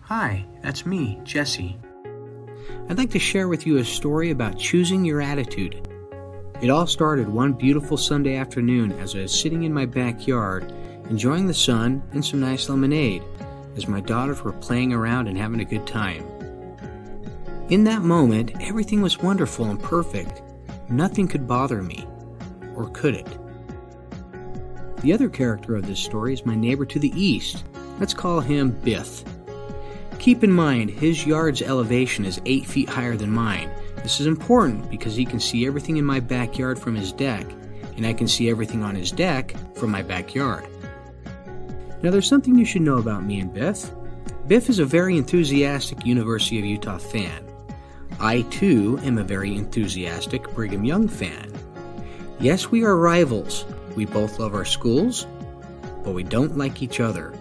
Hi, that's me, Jesse. I'd like to share with you a story about choosing your attitude. It all started one beautiful Sunday afternoon as I was sitting in my backyard, enjoying the sun and some nice lemonade, as my daughters were playing around and having a good time. In that moment, everything was wonderful and perfect. Nothing could bother me. Or could it? The other character of this story is my neighbor to the east. Let's call him Biff. Keep in mind, his yard's elevation is 8 feet higher than mine. This is important because he can see everything in my backyard from his deck, and I can see everything on his deck from my backyard. Now there's something you should know about me and Biff. Biff is a very enthusiastic University of Utah fan. I too am a very enthusiastic Brigham Young fan. Yes, we are rivals. We both love our schools, but we don't like each other.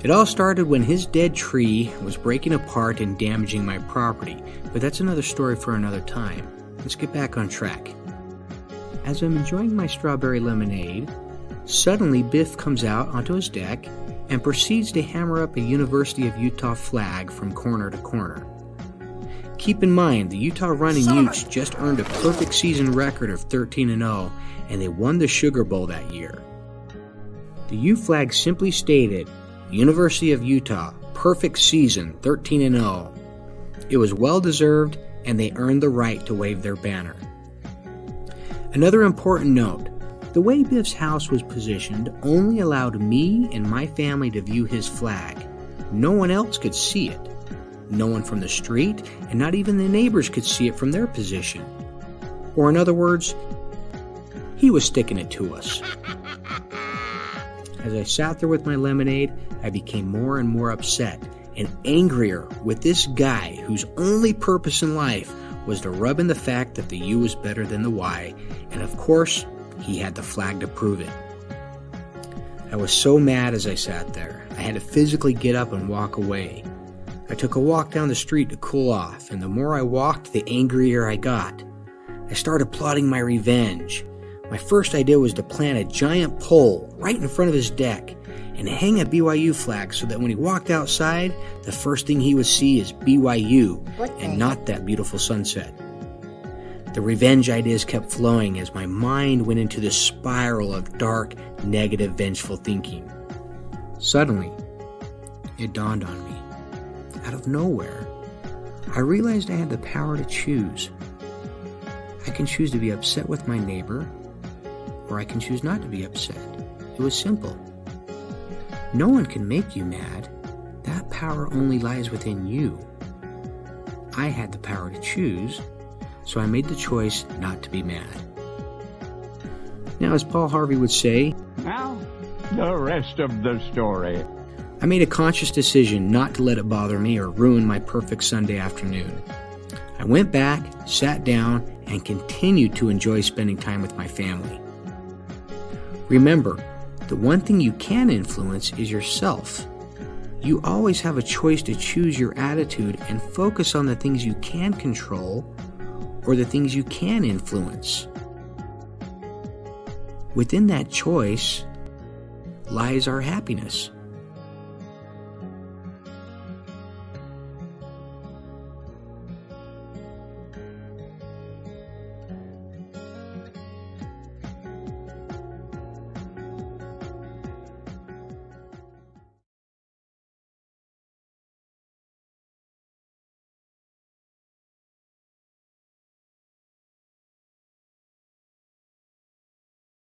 It all started when his dead tree was breaking apart and damaging my property, but that's another story for another time. Let's get back on track. As I'm enjoying my strawberry lemonade, suddenly Biff comes out onto his deck and proceeds to hammer up a University of Utah flag from corner to corner. Keep in mind, the Utah Running Utes just earned a perfect season record of 13-0, and they won the Sugar Bowl that year. The U flag simply stated, University of Utah, perfect season, 13-0. It was well-deserved, and they earned the right to wave their banner. Another important note, the way Biff's house was positioned only allowed me and my family to view his flag. No one else could see it. No one from the street, and not even the neighbors could see it from their position. Or in other words, he was sticking it to us. As I sat there with my lemonade, I became more and more upset and angrier with this guy whose only purpose in life was to rub in the fact that the U was better than the Y, and of course, he had the flag to prove it. I was so mad as I sat there, I had to physically get up and walk away. I took a walk down the street to cool off, and the more I walked, the angrier I got. I started plotting my revenge. My first idea was to plant a giant pole right in front of his deck and hang a BYU flag so that when he walked outside, the first thing he would see is BYU and not that beautiful sunset. The revenge ideas kept flowing as my mind went into this spiral of dark, negative, vengeful thinking. Suddenly, it dawned on me. Out of nowhere, I realized I had the power to choose. I can choose to be upset with my neighbor, or I can choose not to be upset. It was simple. No one can make you mad. That power only lies within you. I had the power to choose, so I made the choice not to be mad. Now, as Paul Harvey would say, now, the rest of the story. I made a conscious decision not to let it bother me or ruin my perfect Sunday afternoon. I went back, sat down, and continued to enjoy spending time with my family. Remember, the one thing you can influence is yourself. You always have a choice to choose your attitude and focus on the things you can control or the things you can influence. Within that choice lies our happiness.